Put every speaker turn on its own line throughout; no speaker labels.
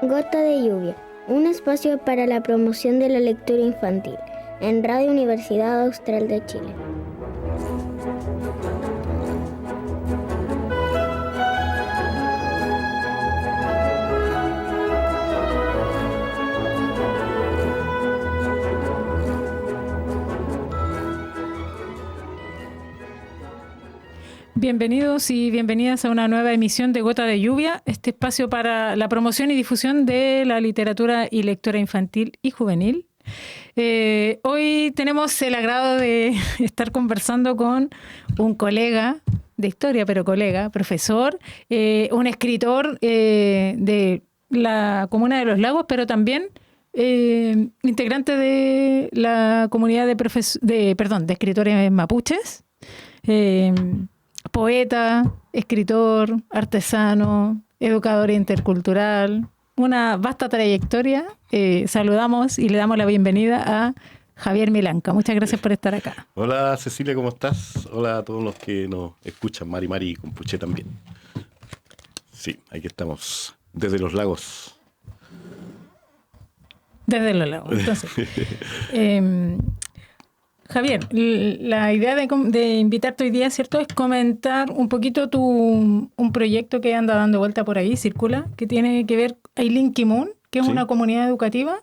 Gota de lluvia, un espacio para la promoción de la lectura infantil, en Radio Universidad Austral de Chile.
Bienvenidos y bienvenidas a una nueva emisión de Gota de Lluvia, este espacio para la promoción y difusión de la literatura y lectura infantil y juvenil. Hoy tenemos el agrado de estar conversando con un colega de historia, pero colega, profesor, un escritor de la comuna de Los Lagos, pero también integrante de la comunidad de escritores mapuches. Poeta, escritor, artesano, educador intercultural, una vasta trayectoria. Saludamos y le damos la bienvenida a Javier Milanca. Muchas gracias por estar acá.
Hola Cecilia, ¿cómo estás? Hola a todos los que nos escuchan, Mari y Compuche también. Sí, aquí estamos, desde Los Lagos.
Desde Los Lagos, entonces. Javier, la idea de invitarte hoy día, ¿cierto?, es comentar un poquito un proyecto que anda dando vuelta por ahí, circula, que tiene que ver Aylin Kimun, que es una comunidad educativa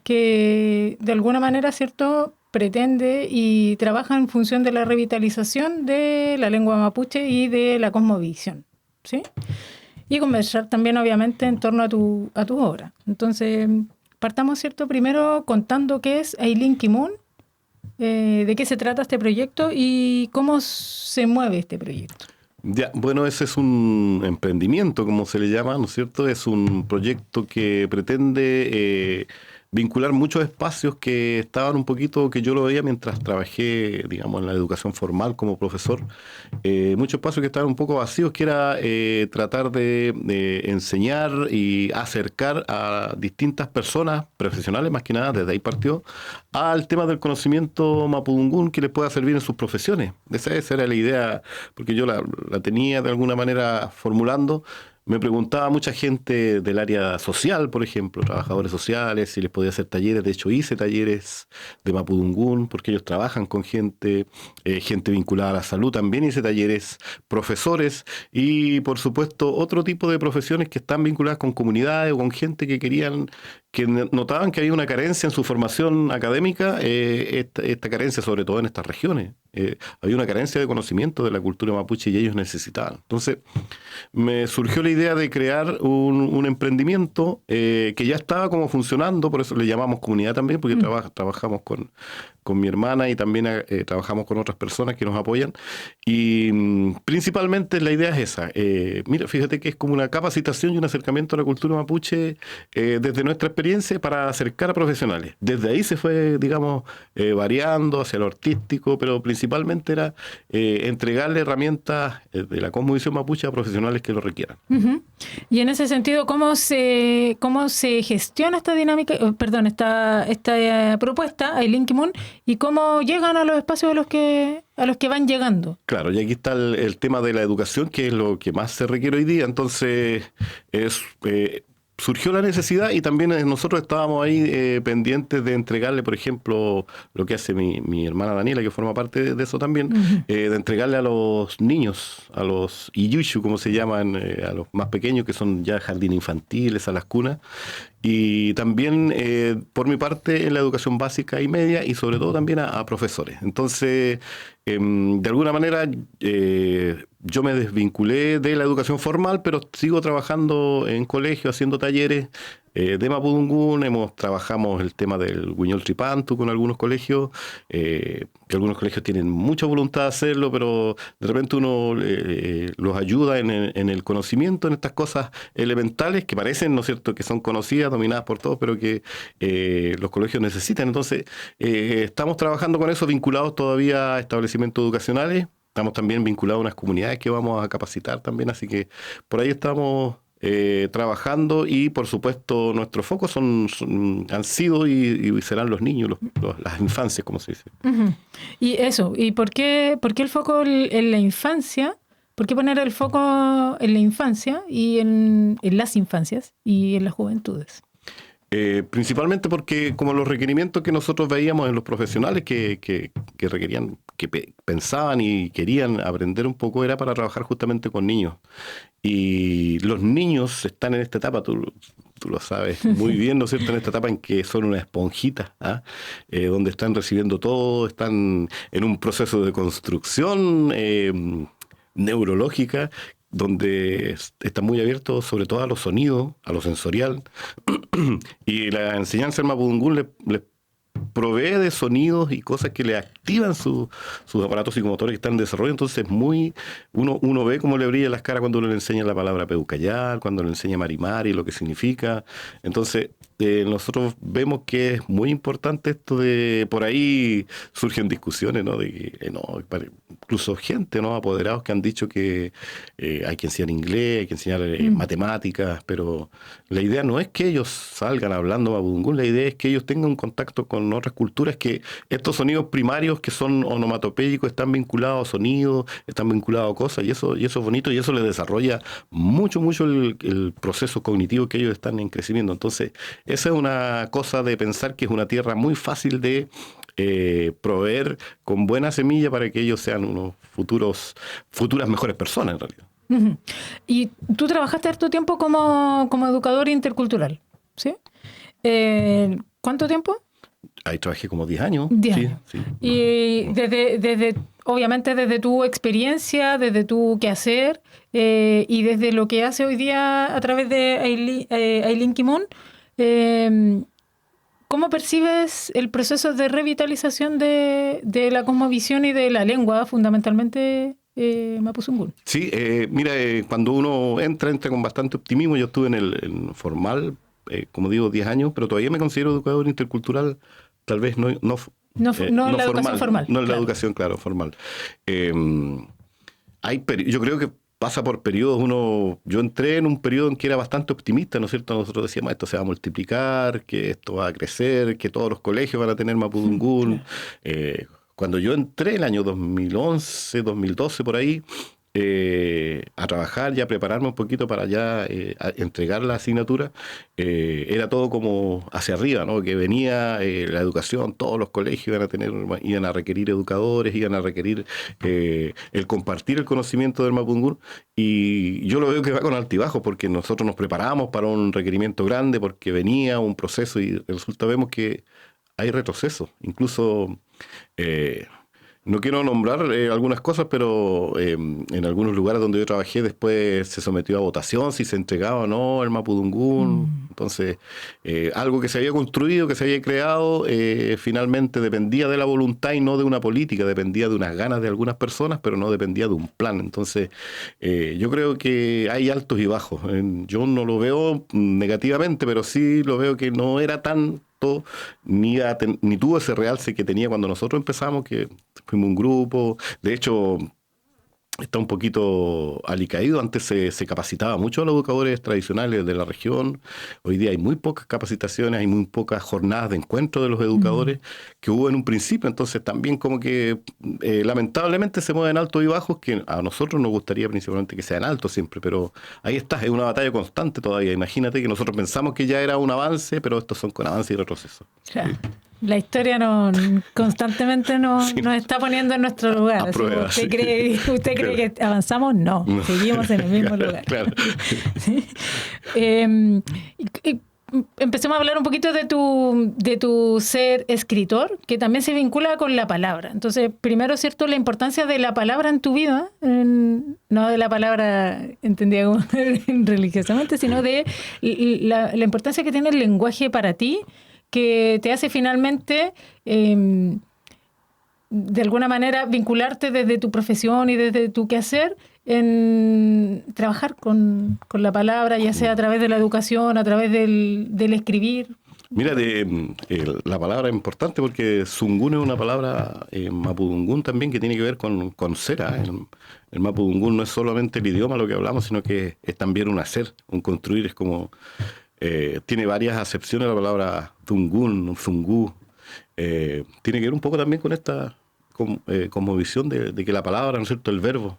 que de alguna manera, ¿cierto?, pretende y trabaja en función de la revitalización de la lengua mapuche y de la cosmovisión, ¿sí? Y conversar también, obviamente, en torno a tu obra. Entonces, partamos, ¿cierto?, primero contando qué es Aylin Kimun, de qué se trata este proyecto y cómo se mueve este proyecto.
Ya, bueno, ese es un emprendimiento, como se le llama, ¿no es cierto? Es un proyecto que pretende vincular muchos espacios que estaban un poquito, que yo lo veía mientras trabajé, digamos, en la educación formal como profesor, muchos espacios que estaban un poco vacíos, que era tratar de enseñar y acercar a distintas personas, profesionales más que nada, desde ahí partió, al tema del conocimiento mapudungún que les pueda servir en sus profesiones. Esa era la idea, porque yo la tenía de alguna manera formulando. Me preguntaba mucha gente del área social, por ejemplo, trabajadores sociales, si les podía hacer talleres. De hecho, hice talleres de mapudungún, porque ellos trabajan con gente vinculada a la salud. También hice talleres, profesores y, por supuesto, otro tipo de profesiones que están vinculadas con comunidades o con gente que notaban que había una carencia en su formación académica, esta carencia sobre todo en estas regiones. Había una carencia de conocimiento de la cultura mapuche y ellos necesitaban. Entonces, me surgió la idea de crear un emprendimiento que ya estaba como funcionando, por eso le llamamos comunidad también, porque trabajamos con mi hermana y también trabajamos con otras personas que nos apoyan. Y principalmente la idea es esa. Mira, fíjate que es como una capacitación y un acercamiento a la cultura mapuche desde nuestra experiencia para acercar a profesionales. Desde ahí se fue, digamos, variando hacia lo artístico, pero principalmente era entregarle herramientas de la cosmovisión mapuche a profesionales que lo requieran.
Uh-huh. Y en ese sentido, ¿cómo se gestiona esta dinámica, esta propuesta, Aylin Kimun, y cómo llegan a los espacios a los que van llegando?
Claro, y aquí está el tema de la educación, que es lo que más se requiere hoy día. Entonces, surgió la necesidad y también nosotros estábamos ahí pendientes de entregarle, por ejemplo, lo que hace mi hermana Daniela, que forma parte de eso también, uh-huh. De entregarle a los niños, a los iyushu, como se llaman, a los más pequeños, que son ya jardines infantiles, a las cunas, y también por mi parte en la educación básica y media y sobre todo también a profesores. Entonces, de alguna manera yo me desvinculé de la educación formal, pero sigo trabajando en colegio, haciendo talleres de mapudungún. Trabajamos el tema del Huiñol Tripantu con algunos colegios, que algunos colegios tienen mucha voluntad de hacerlo, pero de repente uno los ayuda en el conocimiento, en estas cosas elementales que parecen, ¿no es cierto?, que son conocidas, dominadas por todos, pero que los colegios necesitan. Entonces, estamos trabajando con eso, vinculados todavía a establecimientos educacionales. Estamos también vinculados a unas comunidades que vamos a capacitar también, así que por ahí estamos trabajando y, por supuesto, nuestros focos han sido y serán los niños, las infancias, como se dice.
Uh-huh. Y eso, ¿y por qué el foco en la infancia? ¿Por qué poner el foco en la infancia y en las infancias y en las juventudes?
Principalmente porque como los requerimientos que nosotros veíamos en los profesionales que requerían, pensaban y querían aprender un poco, era para trabajar justamente con niños. Y los niños están en esta etapa, tú lo sabes muy bien, ¿no es cierto?, en esta etapa en que son una esponjita, ¿ah? Donde están recibiendo todo, están en un proceso de construcción neurológica, donde están muy abiertos sobre todo a los sonidos, a lo sensorial, y la enseñanza del mapudungún les provee de sonidos y cosas que le activan sus aparatos psicomotores que están en desarrollo. Entonces uno ve cómo le brillan las caras cuando uno le enseña la palabra peucayal, cuando le enseña marimari, lo que significa. Entonces nosotros vemos que es muy importante esto de, por ahí surgen discusiones, ¿no? De que, incluso gente, ¿no?, apoderados que han dicho que hay que enseñar inglés, hay que enseñar matemáticas, pero la idea no es que ellos salgan hablando mapudungún, la idea es que ellos tengan un contacto con otras culturas, que estos sonidos primarios que son onomatopéyicos están vinculados a sonidos, están vinculados a cosas, y eso es bonito, y eso les desarrolla mucho el proceso cognitivo que ellos están en crecimiento. Entonces, esa es una cosa de pensar que es una tierra muy fácil de proveer con buena semilla para que ellos sean unos futuras mejores personas en realidad.
Uh-huh. Y tú trabajaste harto tiempo como educador intercultural, ¿sí? ¿Cuánto tiempo?
Ahí trabajé como 10 años.
10 años.
Sí.
Y obviamente desde tu experiencia, desde tu quehacer y desde lo que hace hoy día a través de Aylin Kimun, ¿cómo percibes el proceso de revitalización de la cosmovisión y de la lengua, fundamentalmente mapuzungún?
Sí, mira, cuando uno entra con bastante optimismo. Yo estuve en el formal, como digo, 10 años, pero todavía me considero educador intercultural, tal vez no en la educación formal. No en la educación, claro, formal. Yo creo que pasa por periodos. Yo entré en un periodo en que era bastante optimista, ¿no es cierto? Nosotros decíamos, esto se va a multiplicar, que esto va a crecer, que todos los colegios van a tener mapudungún. Cuando yo entré el año 2011, 2012, por ahí, a trabajar y a prepararme un poquito para ya a entregar la asignatura, era todo como hacia arriba, ¿no? Que venía la educación, todos los colegios iban a requerir educadores, iban a requerir el compartir el conocimiento del mapudungún, y yo lo veo que va con altibajos, porque nosotros nos preparamos para un requerimiento grande, porque venía un proceso y vemos que hay retroceso, incluso... no quiero nombrar algunas cosas, pero en algunos lugares donde yo trabajé después se sometió a votación si se entregaba o no el mapudungún. Entonces, algo que se había construido, que se había creado, finalmente dependía de la voluntad y no de una política, dependía de unas ganas de algunas personas, pero no dependía de un plan. Entonces, yo creo que hay altos y bajos. Yo no lo veo negativamente, pero sí lo veo que no era tan... ni tuvo ese realce que tenía cuando nosotros empezamos, que fuimos un grupo. De hecho, está un poquito alicaído. Antes se capacitaba mucho a los educadores tradicionales de la región. Hoy día hay muy pocas capacitaciones, hay muy pocas jornadas de encuentro de los educadores que hubo en un principio. Entonces también como que lamentablemente se mueven altos y bajos, que a nosotros nos gustaría principalmente que sean altos siempre, pero ahí está, es una batalla constante todavía. Imagínate que nosotros pensamos que ya era un avance, pero estos son con avance y retroceso.
Claro. Sí. La historia constantemente nos está poniendo en nuestro lugar.
Prueba,
¿Usted cree que avanzamos? No, seguimos en el mismo lugar.
Claro.
¿Sí? Empecemos a hablar un poquito de tu ser escritor, que también se vincula con la palabra. Entonces, primero, ¿cierto?, la importancia de la palabra en tu vida, no de la palabra entendida como religiosamente, sino de la importancia que tiene el lenguaje para ti, que te hace finalmente, de alguna manera, vincularte desde tu profesión y desde tu quehacer en trabajar con la palabra, ya sea a través de la educación, a través del escribir.
Mira, la palabra es importante porque zungún es una palabra mapudungún también que tiene que ver con cera. El mapudungún no es solamente el idioma lo que hablamos, sino que es también un hacer, un construir. Es como... tiene varias acepciones la palabra zungún, zungú. Tiene que ver un poco también con esta cosmovisión de que la palabra, ¿no es cierto?, el verbo,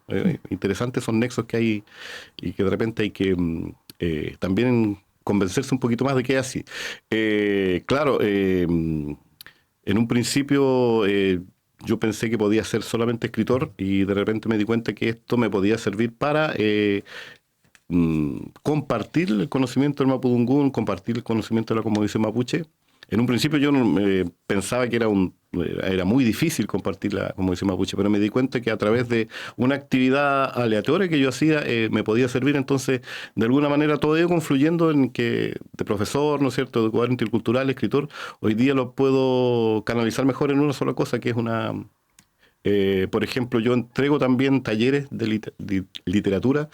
interesantes son nexos que hay y que de repente hay que también convencerse un poquito más de que es así. Claro, en un principio yo pensé que podía ser solamente escritor y de repente me di cuenta que esto me podía servir para compartir el conocimiento del mapudungún, compartir el conocimiento de la cosmovisión mapuche. En un principio yo pensaba que era muy difícil compartir la cosmovisión mapuche, pero me di cuenta que a través de una actividad aleatoria que yo hacía me podía servir. Entonces, de alguna manera, todo ello confluyendo en que de profesor, ¿no es cierto?, de educador intercultural, escritor, hoy día lo puedo canalizar mejor en una sola cosa, que es por ejemplo, yo entrego también talleres de literatura.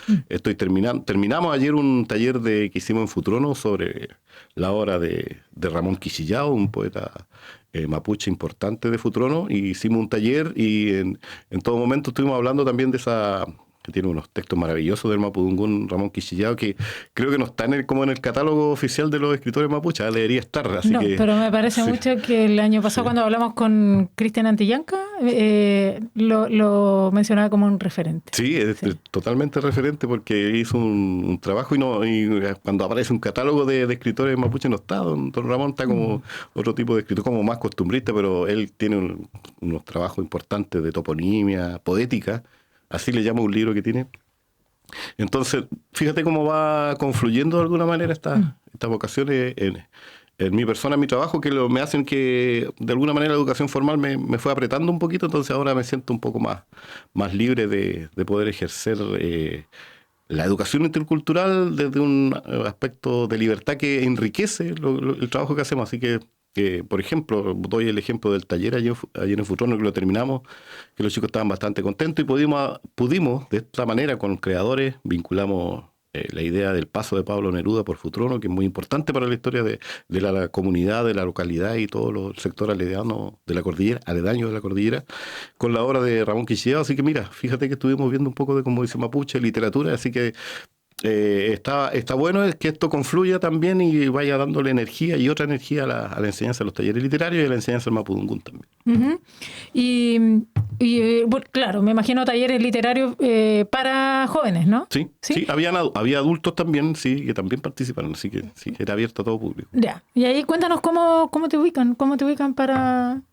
Terminamos ayer un taller que hicimos en Futrono sobre la obra de Ramón Quisillao, un poeta mapuche importante de Futrono, y hicimos un taller y en todo momento estuvimos hablando también de esa... que tiene unos textos maravillosos del mapudungún Ramón Quisillao, que creo que no está como en el catálogo oficial de los escritores mapuche, debería estar. Así
pero me parece mucho que el año pasado cuando hablamos con Cristian Antillanca, lo mencionaba como un referente.
Sí, es totalmente referente porque hizo un trabajo y cuando aparece un catálogo de escritores mapuche no está, don Ramón está como otro tipo de escritor, como más costumbrista, pero él tiene unos trabajos importantes de toponimia, poética. Así le llamo un libro que tiene. Entonces, fíjate cómo va confluyendo de alguna manera estas vocaciones en mi persona, en mi trabajo, que me hacen que, de alguna manera, la educación formal me fue apretando un poquito. Entonces ahora me siento un poco más libre de poder ejercer la educación intercultural desde un aspecto de libertad que enriquece el trabajo que hacemos. Así que, por ejemplo, doy el ejemplo del taller ayer en Futrono, que lo terminamos, que los chicos estaban bastante contentos y pudimos de esta manera con creadores, vinculamos la idea del paso de Pablo Neruda por Futrono, que es muy importante para la historia de la comunidad, de la localidad y todo el sector aledaño de la cordillera, con la obra de Ramón Quisillao. Así que mira, fíjate que estuvimos viendo un poco de, como dice mapuche, literatura, así que está bueno es que esto confluya también y vaya dándole energía y otra energía a la enseñanza de los talleres literarios y a la enseñanza del mapudungún también.
Uh-huh. Bueno, claro, me imagino talleres literarios para jóvenes, ¿no?
Sí. Había adultos también, sí, que también participaron, así que sí, era abierto a todo público.
Ya, y ahí cuéntanos cómo te ubican para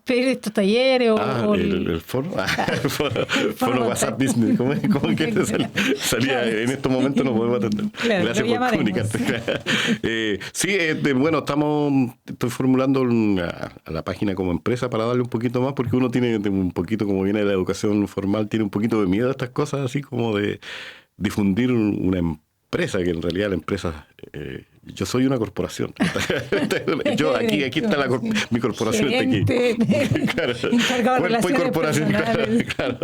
pedir estos talleres
el foro. El foro WhatsApp Business. ¿Cómo que salía? En estos momentos no podemos atender.
Claro,
gracias por comunicarte. Estoy formulando a la página como empresa para darle un poquito más, porque uno tiene un poquito, como viene de la educación formal, tiene un poquito de miedo a estas cosas, así como de difundir una empresa, que en realidad la empresa... yo soy una corporación. Aquí está mi corporación. Está aquí.
Claro. Cuerpo y corporación.
Claro.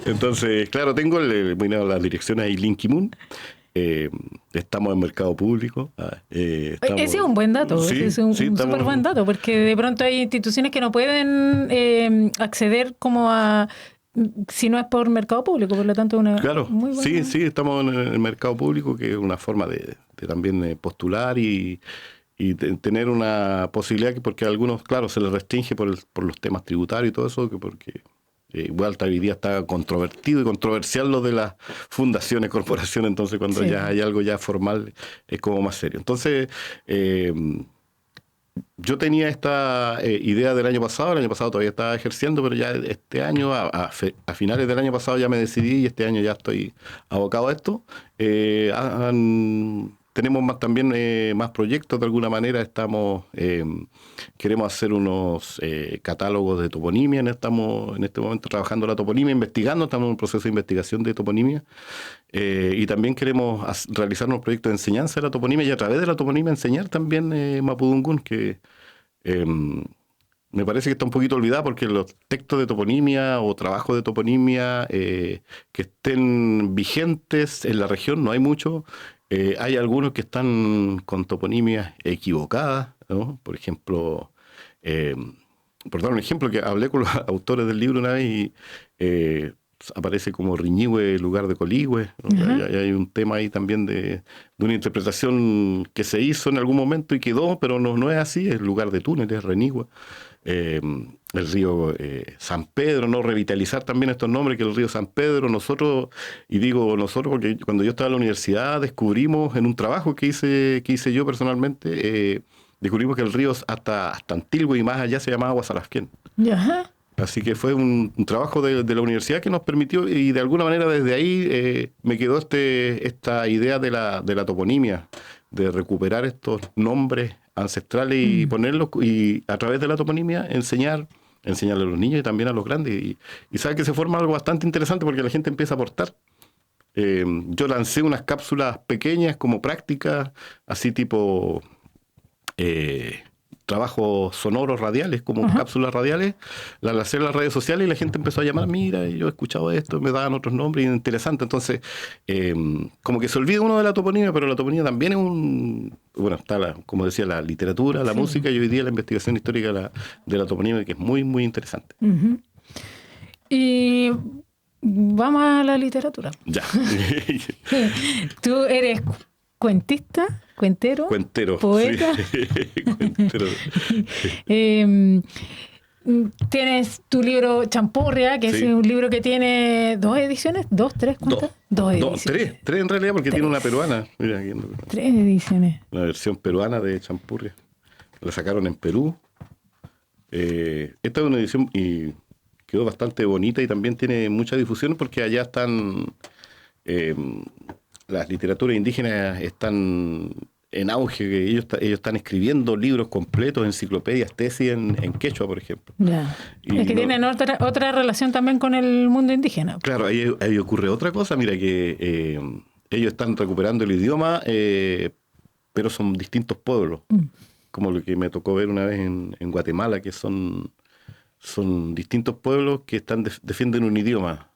Entonces, claro, tengo las direcciones ahí, Linkimun. Estamos en mercado público.
Ese es un buen dato. Es un súper buen dato, porque de pronto hay instituciones que no pueden acceder como a... si no es por mercado público, por lo tanto muy buena...
Sí, estamos en el mercado público, que es una forma de también postular y tener una posibilidad, porque a algunos, claro, se les restringe por los temas tributarios y todo eso, porque igual hoy día está controvertido y controversial lo de las fundaciones, corporaciones, entonces cuando ya hay algo ya formal es como más serio. Entonces... yo tenía esta idea del año pasado. El año pasado todavía estaba ejerciendo, pero ya este año, a finales del año pasado ya me decidí y este año ya estoy abocado a esto. Tenemos también más proyectos de alguna manera. Queremos hacer unos catálogos de toponimia. Estamos en este momento trabajando la toponimia, investigando, estamos en un proceso de investigación de toponimia. Y también queremos realizar unos proyectos de enseñanza de la toponimia y a través de la toponimia enseñar también mapudungún, que me parece que está un poquito olvidada, porque los textos de toponimia o trabajos de toponimia que estén vigentes en la región no hay mucho. Hay algunos que están con toponimias equivocadas, ¿no? Por ejemplo, por dar un ejemplo, que hablé con los autores del libro una vez y aparece como Riñihue, lugar de Coligüe, ¿no? Hay un tema ahí también de una interpretación que se hizo en algún momento y quedó, pero no es así, es lugar de Túnez, es Renigua. el río San Pedro, ¿no? Revitalizar también estos nombres, que el río San Pedro, nosotros, y digo nosotros porque cuando yo estaba en la universidad descubrimos en un trabajo que hice yo personalmente, descubrimos que el río hasta Antilgua y más allá se llamaba Guasalasquén.
Ajá.
Así que fue un trabajo de la universidad que nos permitió, y de alguna manera desde ahí me quedó esta idea de la toponimia, de recuperar estos nombres ancestrales y ponerlos, y a través de la toponimia enseñarle a los niños y también a los grandes. Y sabe que se forma algo bastante interesante porque la gente empieza a aportar. Yo lancé unas cápsulas pequeñas como prácticas, así tipo trabajos sonoros radiales, como cápsulas radiales, las lancé en las redes sociales y la gente empezó a llamar, mira, yo he escuchado esto, me daban otros nombres, interesante. Entonces, como que se olvida uno de la toponimia, pero la toponimia también es bueno, está, como decía, la literatura, la música, y hoy día la investigación histórica de la toponimia, que es muy, muy interesante.
Y vamos a la literatura.
Ya.
Tú eres cuentista, cuentero, poeta.
Sí. Cuentero.
Tienes tu libro Champurria, que es un libro que tiene 2 ediciones, 2, 3, ¿cuántas? 2 ediciones.
3 en realidad, porque tiene una peruana. Mira,
3 ediciones.
Una versión peruana de Champurria. La sacaron en Perú. Esta es una edición y quedó bastante bonita y también tiene mucha difusión porque allá están... las literaturas indígenas están en auge, que ellos están escribiendo libros completos, enciclopedias, tesis en quechua, por ejemplo.
Ya. Es que tienen otra relación también con el mundo indígena.
Claro, ahí ocurre otra cosa, mira que ellos están recuperando el idioma, pero son distintos pueblos, como lo que me tocó ver una vez en Guatemala, que son distintos pueblos que defienden un idioma.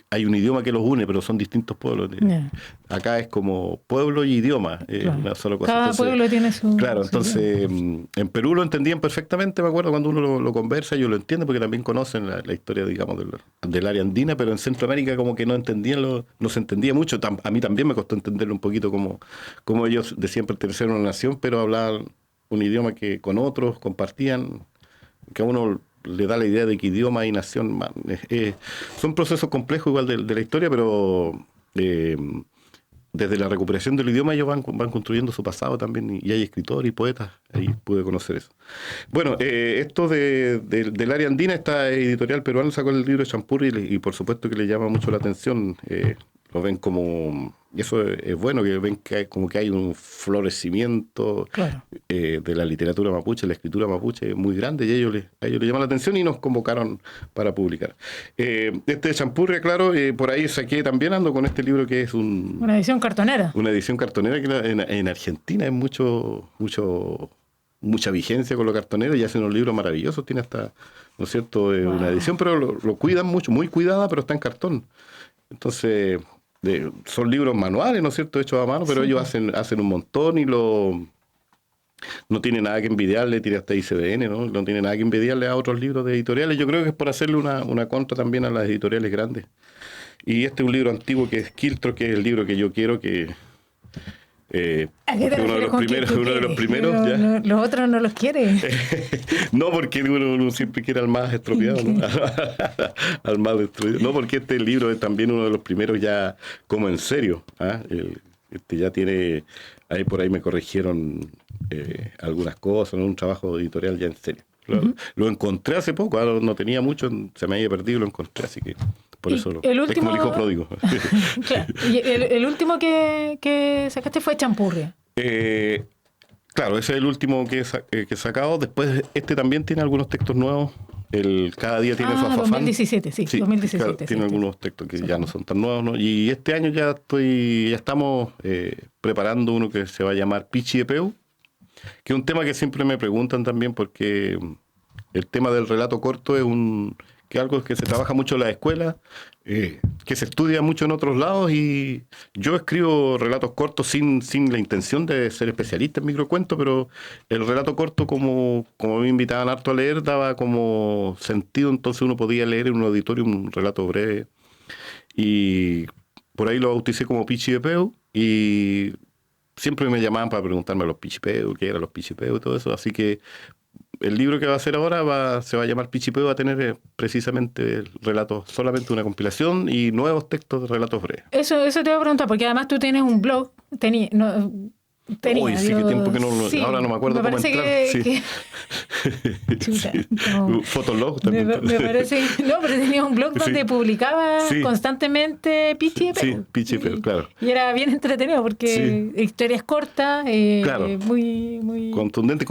Hay un idioma que los une, pero son distintos pueblos. Yeah. Acá es como pueblo y idioma,
claro.
Una sola cosa.
Cada pueblo tiene su...
Claro, entonces en Perú lo entendían perfectamente, me acuerdo, cuando uno lo conversa, ellos lo entienden porque también conocen la historia, digamos, del área andina, pero en Centroamérica como que no se entendía mucho. A mí también me costó entenderlo un poquito, como ellos decían pertenecer a una nación, pero hablaban un idioma que con otros compartían, que a uno le da la idea de que idioma y nación son procesos complejos igual de la historia, pero desde la recuperación del idioma ellos van construyendo su pasado también, y hay escritores y poetas, ahí pude conocer eso. Bueno, esto del área andina, esta editorial peruana sacó el libro de Champurria y por supuesto que le llama mucho la atención. Lo ven como, y eso es bueno, que ven que hay un florecimiento, claro, de la literatura mapuche, la escritura mapuche muy grande, y a ellos les llama la atención y nos convocaron para publicar. Este de Champurria, claro, por ahí saqué, también ando con este libro que es
una edición cartonera.
Una edición cartonera que en Argentina es mucha vigencia con los cartoneros y hacen unos libros maravillosos, tiene hasta, ¿no es cierto?, una edición, pero lo cuidan mucho, muy cuidada, pero está en cartón. Entonces... son libros manuales, ¿no es cierto?, hechos a mano, pero sí, ellos hacen un montón y no tiene nada que envidiarle, tiene hasta ICBN, no tiene nada que envidiarle a otros libros de editoriales. Yo creo que es por hacerle una contra también a las editoriales grandes. Y este es un libro antiguo que es Quiltro, que es el libro que yo quiero que... uno de los primeros ya.
No, los otros no los quiere.
No, porque uno siempre quiere al más estropeado, ¿no? Al más destruido. No, porque este libro es también uno de los primeros ya como en serio. Este ya tiene, por ahí me corrigieron algunas cosas, ¿no? Un trabajo editorial ya en serio. Lo encontré hace poco, no tenía mucho, se me había perdido y lo encontré, así que por eso es como el hijo pródigo.
Claro. Y el último que sacaste fue Champurria.
Claro, ese es el último que he sacado. Después este también tiene algunos textos nuevos. Cada día tiene su afafán.
2017, sí, 2017.
Claro, tiene algunos textos que ya no son tan nuevos, ¿no? Y este año ya estamos preparando uno que se va a llamar Pichiepeu, que es un tema que siempre me preguntan también, porque el tema del relato corto es algo que se trabaja mucho en las escuelas, que se estudia mucho en otros lados, y yo escribo relatos cortos sin la intención de ser especialista en microcuentos, pero el relato corto, como me invitaban harto a leer, daba como sentido, entonces uno podía leer en un auditorio un relato breve, y por ahí lo bauticé como Pichiepeu, y siempre me llamaban para preguntarme a los Pichipeu, qué eran los Pichipeu y todo eso, así que el libro que va a hacer ahora se va a llamar Pichipeo, va a tener precisamente relatos, solamente una compilación y nuevos textos de relatos breves.
Eso te voy a preguntar, porque además tú tienes un blog, tenía,
Uy, sí, qué tiempo que
sí,
ahora no me acuerdo
me
cómo
parece
entrar.
que Chuta, no.
Fotolog también.
Me parece, no, pero tenía un blog donde publicaba constantemente Pichipeo.
Sí, Pichipeo, claro.
Y era bien entretenido porque historias cortas,
claro,
muy
contundente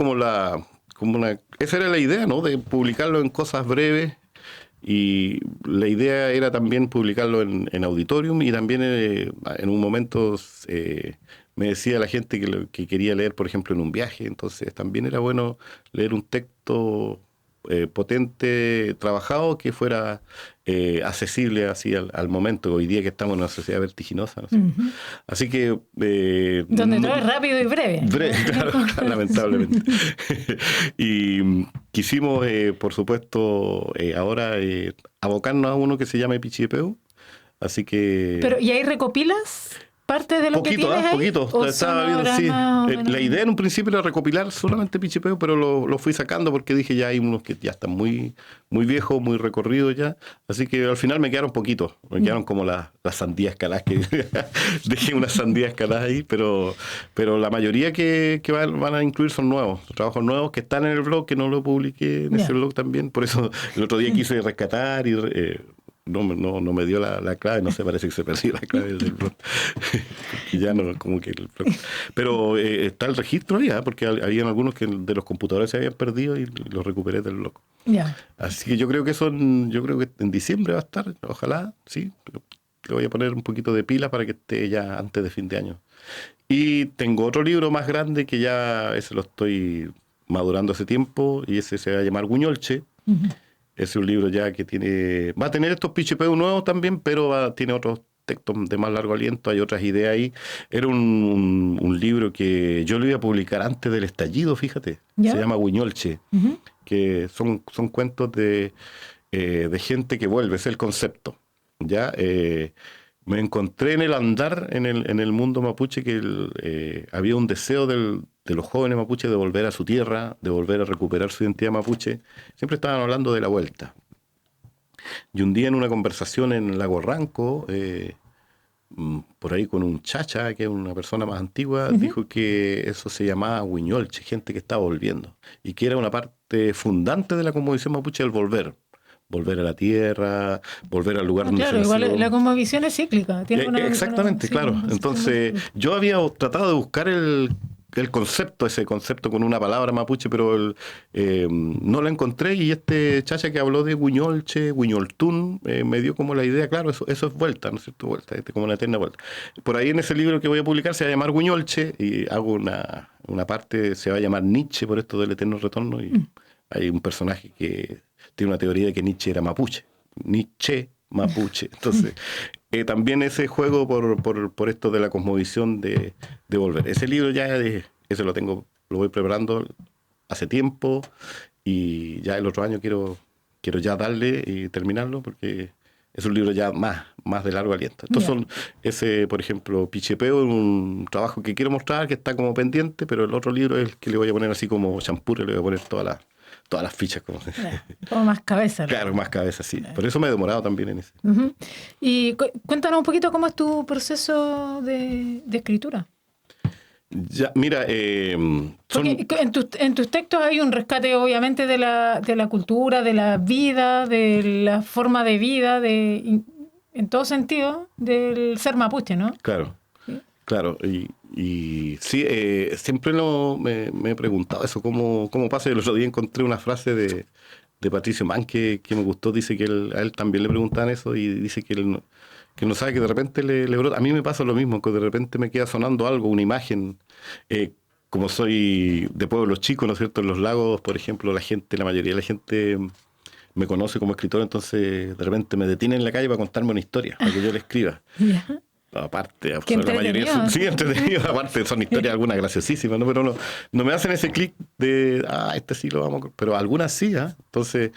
esa era la idea, ¿no? De publicarlo en cosas breves. Y la idea era también publicarlo en Auditorium, y también en un momento me decía la gente que quería leer, por ejemplo, en un viaje. Entonces también era bueno leer un texto potente, trabajado, que fuera accesible así al momento. Hoy día que estamos en una sociedad vertiginosa, ¿no? Así que...
donde todo es rápido y breve.
Claro, lamentablemente. Y quisimos, por supuesto, ahora abocarnos a uno que se llama Pichipeu. Así que...
Pero, ¿y ahí recopilas parte de lo que tienes ahí?
Poquito. Estaba viendo, sí. La idea en un principio era recopilar solamente Pichipeu, pero lo fui sacando porque dije ya hay unos que ya están muy, muy viejos, muy recorridos ya. Así que al final me quedaron poquitos. Me quedaron como las sandías caladas, que dejé unas sandías caladas ahí, pero la mayoría que van a incluir son nuevos, trabajos nuevos que están en el blog, que no lo publiqué en ese blog también. Por eso el otro día quise rescatar y... No me dio la clave, no sé, parece que se perdió la clave del blog. Ya no, como que el blog. Pero está el registro ahí, porque habían algunos que de los computadores se habían perdido y los recuperé del blog. Así que yo creo que en diciembre va a estar, ojalá, sí. Le voy a poner un poquito de pila para que esté ya antes de fin de año. Y tengo otro libro más grande que ya ese lo estoy madurando hace tiempo, y ese se va a llamar Guñolche. Es un libro ya que va a tener estos Pichipeu nuevos también, pero tiene otros textos de más largo aliento, hay otras ideas ahí. Era un libro que yo lo iba a publicar antes del estallido, fíjate. ¿Ya? Se llama Guñolche, que son cuentos de gente que vuelve, es el concepto. ¿Ya? Me encontré en el andar en el mundo mapuche que había un deseo de los jóvenes mapuches de volver a su tierra, de volver a recuperar su identidad mapuche. Siempre estaban hablando de la vuelta. Y un día en una conversación en Lago Ranco, por ahí con un chacha, que es una persona más antigua, dijo que eso se llamaba huiñolche, gente que estaba volviendo, y que era una parte fundante de la cosmovisión mapuche el volver a la tierra, volver al lugar donde se nació.
Claro, igual la cosmovisión es cíclica.
Exactamente, claro. Entonces, yo había tratado de buscar ese concepto con una palabra mapuche, pero no lo encontré, y este chacha que habló de Huiñolche, Huiñoltún, me dio como la idea, claro, eso es vuelta, ¿no es cierto? Vuelta, como una eterna vuelta. Por ahí en ese libro que voy a publicar se va a llamar Huiñolche, y hago una parte, se va a llamar Nietzsche, por esto del eterno retorno, y hay un personaje que tiene una teoría de que Nietzsche era mapuche. Nietzsche, mapuche. Entonces, también ese juego por esto de la cosmovisión de volver. Ese libro ese lo voy preparando hace tiempo, y ya el otro año quiero ya darle y terminarlo, porque es un libro ya más de largo aliento. Entonces, por ejemplo, Pichipeo es un trabajo que quiero mostrar, que está como pendiente, pero el otro libro es el que le voy a poner así como champurre, le voy a poner todas las fichas.
Como más cabeza.
Claro, más cabeza, sí. Por eso me he demorado también en ese.
Y cuéntanos un poquito cómo es tu proceso de escritura.
Ya, mira,
porque en tus textos hay un rescate, obviamente, de la cultura, de la vida, de la forma de vida, en todo sentido, del ser mapuche, ¿no?
Claro, ¿sí? Claro. Y sí, siempre me he preguntado eso, cómo pasa. El otro día encontré una frase de Patricio Mann que me gustó. Dice que a él también le preguntan eso, y dice que él no sabe, que de repente le brota. A mí me pasa lo mismo, que de repente me queda sonando algo, una imagen. Como soy de pueblos chicos, ¿no es cierto? En Los Lagos, por ejemplo, la mayoría de la gente me conoce como escritor, entonces de repente me detiene en la calle para contarme una historia, para que yo le escriba. Aparte, la mayoría sí, entretenido. Aparte, son historias algunas graciosísimas, ¿no? Pero no me hacen ese clic de, este sí lo vamos a... Pero algunas sí, ¿eh? Entonces,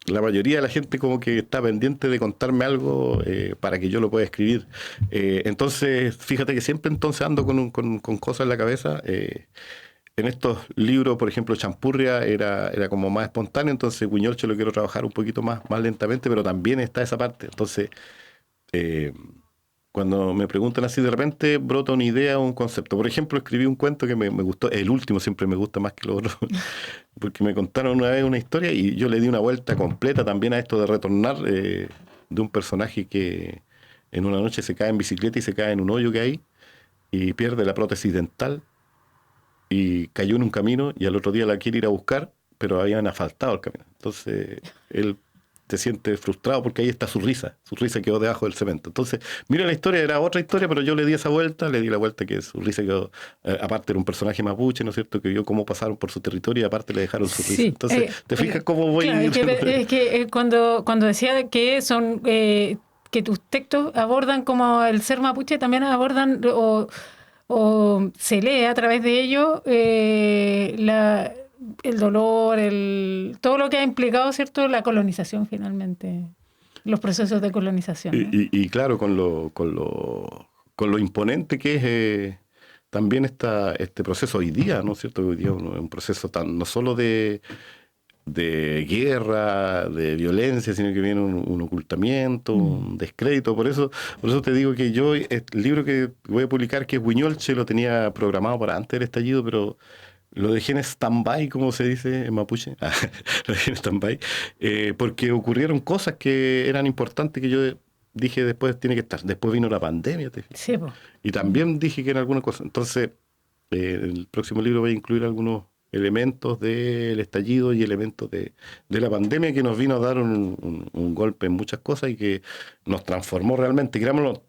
la mayoría de la gente como que está pendiente de contarme algo para que yo lo pueda escribir. Entonces, fíjate que siempre ando con cosas en la cabeza. en estos libros, por ejemplo, Champurria era como más espontáneo, entonces Huiñolche lo quiero trabajar un poquito más lentamente, pero también está esa parte. Entonces, cuando me preguntan así, de repente brota una idea o un concepto. Por ejemplo, escribí un cuento que me gustó, el último siempre me gusta más que los otros, porque me contaron una vez una historia y yo le di una vuelta completa también a esto de retornar, de un personaje que en una noche se cae en bicicleta y se cae en un hoyo que hay y pierde la prótesis dental y cayó en un camino y al otro día la quiere ir a buscar, pero habían asfaltado el camino. Entonces él se siente frustrado porque ahí está su risa quedó debajo del cemento. Entonces, mira, la historia era otra historia, pero yo le di esa vuelta, le di la vuelta que su risa quedó, aparte era un personaje mapuche, ¿no es cierto?, que vio cómo pasaron por su territorio y aparte le dejaron su risa. Entonces, ¿te fijas cómo voy?
Claro, es que cuando decía que son que tus textos abordan como el ser mapuche, también abordan o se lee a través de ello el dolor, todo lo que ha implicado, ¿cierto?, la colonización finalmente, los procesos de colonización, ¿no?
Y claro, con lo imponente que es también este proceso hoy día, ¿no es cierto? Hoy día es un proceso no solo de guerra, de violencia, sino que viene un ocultamiento, un descrédito. Por eso te digo que yo, el libro que voy a publicar, que es Huiñolche, lo tenía programado para antes del estallido, pero lo dejé en stand-by, como se dice en mapuche. Lo dejé en stand-by, porque ocurrieron cosas que eran importantes que yo dije después tiene que estar. Después vino la pandemia,
sí, pues.
Y también dije que en alguna cosa. Entonces, el próximo libro voy a incluir algunos elementos del estallido y elementos de la pandemia que nos vino a dar un golpe en muchas cosas y que nos transformó realmente. Creámoslo,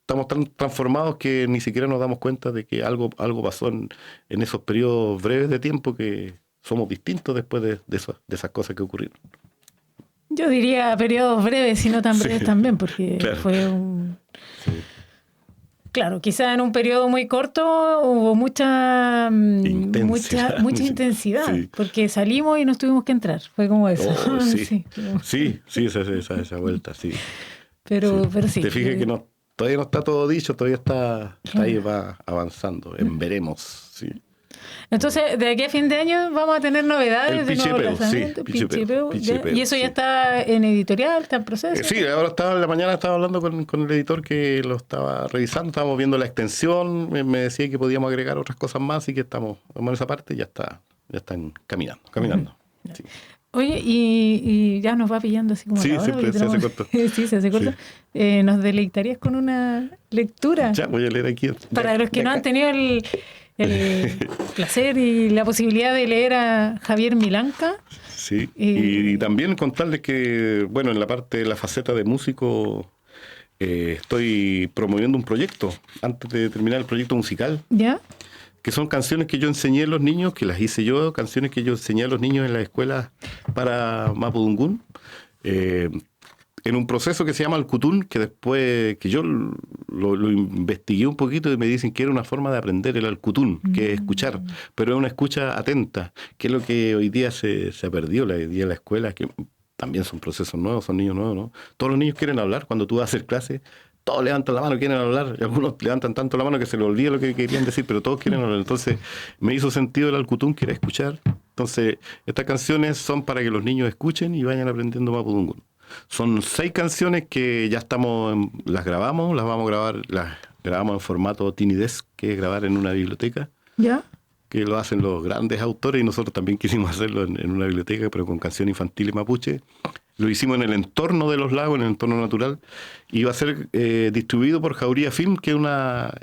estamos tan transformados que ni siquiera nos damos cuenta de que algo pasó en esos periodos breves de tiempo, que somos distintos después de esas cosas que ocurrieron.
Yo diría periodos breves y no tan breves también, porque
claro.
Fue un... Sí. Claro, quizás en un periodo muy corto hubo mucha intensidad, sí. Porque salimos y nos tuvimos que entrar. Fue como eso.
Oh, sí, esa vuelta, sí.
Pero sí.
Te fijas que todavía no está todo dicho, todavía está ahí, va avanzando, en veremos, sí.
Entonces, de aquí a fin de año vamos a tener novedades
el
de nuevo lanzamiento.
Pichipeo,
y eso ya está en editorial, está en proceso.
Sí, ahora en la mañana estaba hablando con el editor que lo estaba revisando, estábamos viendo la extensión, me decía que podíamos agregar otras cosas más y que estamos en esa parte, ya están caminando. Sí.
Oye, y ya nos va pillando así como la hora,
siempre se hace corto.
Sí, se hace corto. Sí. ¿Nos deleitarías con una lectura?
Ya, voy a leer aquí.
Para los que no han tenido el placer y la posibilidad de leer a Javier Milanca.
Sí, y también contarles que, bueno, en la parte de la faceta de músico, estoy promoviendo un proyecto, antes de terminar el proyecto musical.
¿Ya?
Que son canciones que yo enseñé a los niños, que las hice yo, canciones que yo enseñé a los niños en la escuela para Mapudungún, en un proceso que se llama el Cutún, que después que yo lo investigué un poquito y me dicen que era una forma de aprender el Alcutún, que es escuchar, pero es una escucha atenta, que es lo que hoy día se ha perdido, hoy día en la escuela, que también son procesos nuevos, son niños nuevos, ¿no? Todos los niños quieren hablar, cuando tú vas a hacer clase, todos levantan la mano, quieren hablar, y algunos levantan tanto la mano que se les olvida lo que querían decir, pero todos quieren hablar. Entonces me hizo sentido el Alcutún, que era escuchar. Entonces estas canciones son para que los niños escuchen y vayan aprendiendo Mapudungún. Son 6 canciones que ya las grabamos, las vamos a grabar, las grabamos en formato Tiny Desk, que es grabar en una biblioteca.
¿Ya?
Que lo hacen los grandes autores y nosotros también quisimos hacerlo en una biblioteca, pero con canciones infantiles mapuche. Lo hicimos en el entorno de los lagos, en el entorno natural, y va a ser distribuido por Jauría Film, que es una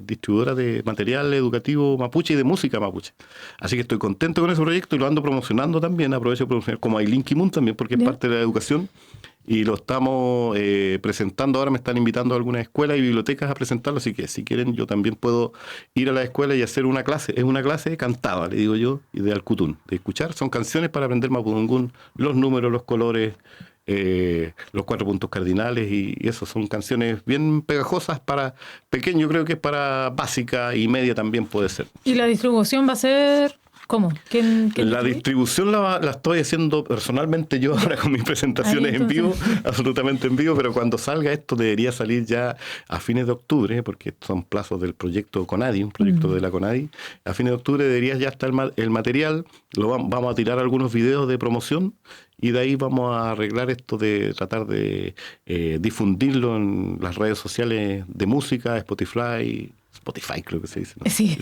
distribuidora de material educativo mapuche y de música mapuche. Así que estoy contento con ese proyecto y lo ando promocionando también, aprovecho de promocionar como Ailín Kimun también, porque es parte de la educación, y lo estamos presentando ahora. Me están invitando a algunas escuelas y bibliotecas a presentarlo, así que si quieren yo también puedo ir a la escuela y hacer una clase. Es una clase cantada, le digo yo, y de Alcutún, de escuchar. Son canciones para aprender Mapudungún, los números, los colores, los 4 puntos cardinales, y eso son canciones bien pegajosas para pequeño, creo que es para básica y media también puede ser.
¿Y la distribución va a ser ¿Cómo? ¿Quién
La distribución la estoy haciendo personalmente yo ahora con mis presentaciones
Ahí,
en vivo,
entonces.
absolutamente en vivo, pero cuando salga esto debería salir ya a fines de octubre, porque son plazos del proyecto CONADI, un proyecto de la CONADI. A fines de octubre debería ya estar el material, vamos a tirar algunos videos de promoción y de ahí vamos a arreglar esto de tratar de difundirlo en las redes sociales de música, Spotify creo que se dice, ¿no?
Sí,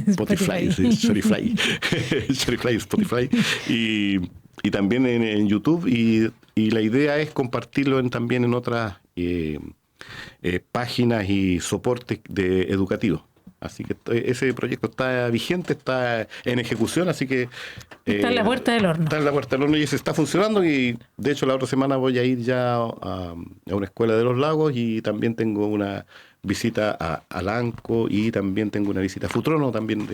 Spotify, sí, Spotify, Spotify. Y también en YouTube. Y la idea es compartirlo también en otras páginas y soportes educativos. Así que ese proyecto está vigente, está en ejecución, así que...
está en la puerta del horno.
Está en la puerta del horno y se está funcionando y de hecho la otra semana voy a ir ya a una escuela de los lagos y también tengo una visita a Lanco y también tengo una visita a Futrono también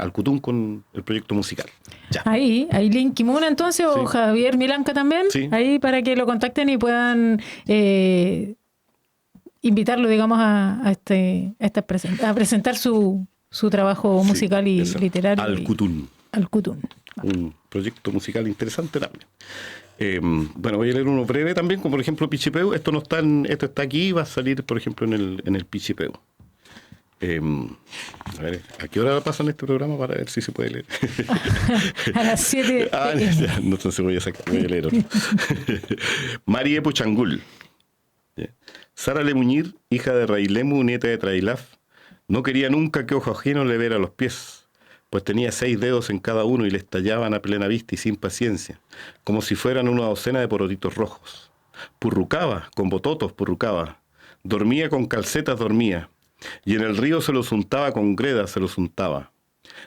al Cutún con el proyecto musical. Ya.
Ahí Link Kimuna entonces, o Javier Milanca también, ahí para que lo contacten y puedan invitarlo, digamos, a presentar su trabajo musical y literario.
Al Cutún.
Al Cutún.
Un proyecto musical interesante también. Bueno, voy a leer uno breve también, como por ejemplo Pichipeu. Esto está aquí, va a salir, por ejemplo, en el Pichipeu. A ver, ¿a qué hora pasan este programa para ver si se puede leer?
A las 7.
Ya, no, entonces voy a leer otro. Marie Puchangul. Sara Lemuñir, hija de Railemu, nieta de Trailaf, no quería nunca que ojo ajeno le viera los pies, pues tenía 6 dedos en cada uno y le estallaban a plena vista y sin paciencia, como si fueran una docena de porotitos rojos. Purrucaba, con bototos purrucaba, dormía con calcetas, dormía, y en el río se los untaba con greda, se los untaba.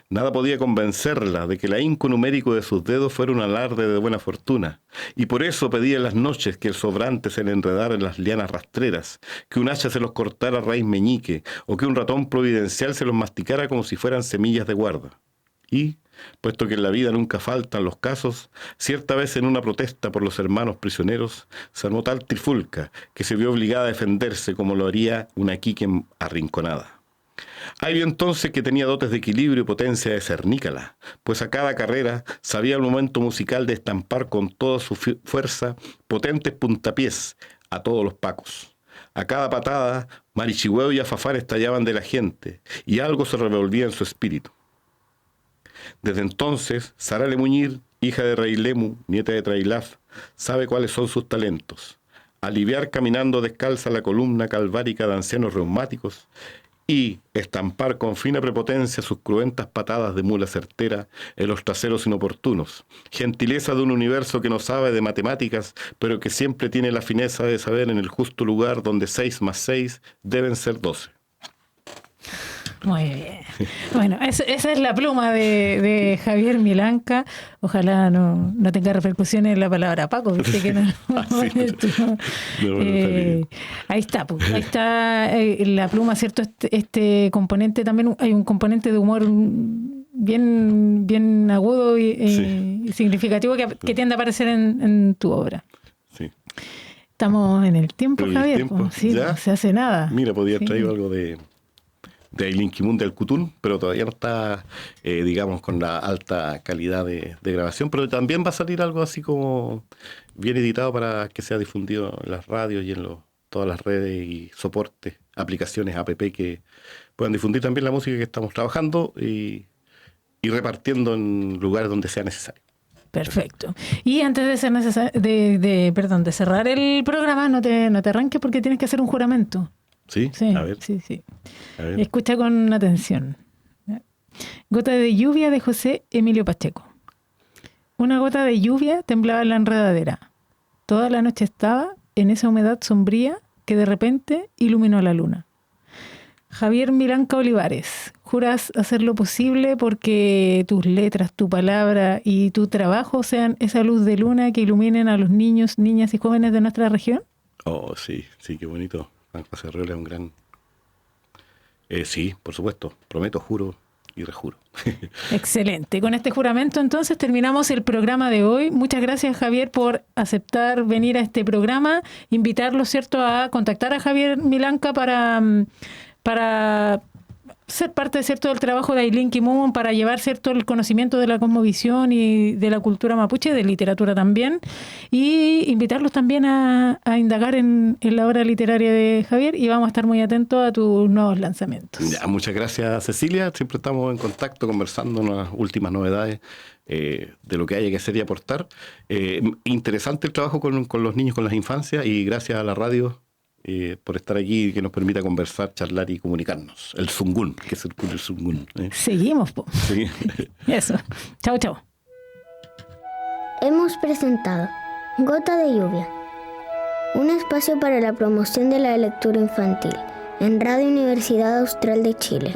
Nada podía convencerla de que el ahínco numérico de sus dedos fuera un alarde de buena fortuna, y por eso pedía en las noches que el sobrante se le enredara en las lianas rastreras, que un hacha se los cortara a raíz meñique, o que un ratón providencial se los masticara como si fueran semillas de guarda. Y, puesto que en la vida nunca faltan los casos, cierta vez en una protesta por los hermanos prisioneros, se armó tal trifulca que se vio obligada a defenderse como lo haría una quique arrinconada. Ahí vio entonces que tenía dotes de equilibrio y potencia de cernícala, pues a cada carrera sabía el momento musical de estampar con toda su fuerza potentes puntapiés a todos los pacos. A cada patada, Marichigüeo y Afafar estallaban de la gente, y algo se revolvía en su espíritu. Desde entonces, Sara Lemuñir, hija de Railemu, nieta de Trailaf, sabe cuáles son sus talentos: aliviar caminando descalza la columna calvárica de ancianos reumáticos, y estampar con fina prepotencia sus cruentas patadas de mula certera en los traseros inoportunos, gentileza de un universo que no sabe de matemáticas, pero que siempre tiene la fineza de saber en el justo lugar donde 6 más 6 deben ser 12.
Muy bien. Bueno, esa es la pluma de Javier Milanca. Ojalá no tenga repercusiones en la palabra Paco, viste que no. Ahí está, pues. Ahí está la pluma, ¿cierto? Este componente también, hay un componente de humor bien agudo y significativo que tiende a aparecer en tu obra.
Sí.
Estamos en el tiempo, Javier.
Tiempo?
Sí,
¿Ya?
no se hace nada.
Mira, podía traer algo de Ailín Kimun del Cutún, pero todavía no está, digamos, con la alta calidad de grabación, pero también va a salir algo así como bien editado para que sea difundido en las radios y en todas las redes y soportes, aplicaciones, app que puedan difundir también la música que estamos trabajando y repartiendo en lugares donde sea necesario.
Perfecto. Y antes de cerrar el programa, no te arranques porque tienes que hacer un juramento.
Sí, a ver.
Sí. A ver. Escucha con atención. Gota de lluvia de José Emilio Pacheco. Una gota de lluvia temblaba en la enredadera. Toda la noche estaba en esa humedad sombría que de repente iluminó la luna. Javier Milanca Olivares, ¿juras hacer lo posible porque tus letras, tu palabra y tu trabajo sean esa luz de luna que iluminen a los niños, niñas y jóvenes de nuestra región?
Oh, sí, qué bonito. José Arreola es un gran... sí, por supuesto, prometo, juro y rejuro.
Excelente. Con este juramento entonces terminamos el programa de hoy. Muchas gracias, Javier, por aceptar venir a este programa. Invitarlo, ¿cierto?, a contactar a Javier Milanca para ser parte, ¿cierto?, del trabajo de Aylin Kimun para llevar, ¿cierto?, el conocimiento de la cosmovisión y de la cultura mapuche, de literatura también, y invitarlos también a indagar en la obra literaria de Javier, y vamos a estar muy atentos a tus nuevos lanzamientos.
Ya, muchas gracias, Cecilia. Siempre estamos en contacto, conversando las últimas novedades de lo que haya que hacer y aportar. Interesante el trabajo con los niños, con las infancias, y gracias a la radio por estar aquí, que nos permita conversar, charlar y comunicarnos. El Zungún, que circula el Zungún.
Seguimos, po.
Sí.
Eso. Chao, chao.
Hemos presentado Gota de Lluvia, un espacio para la promoción de la lectura infantil en Radio Universidad Austral de Chile.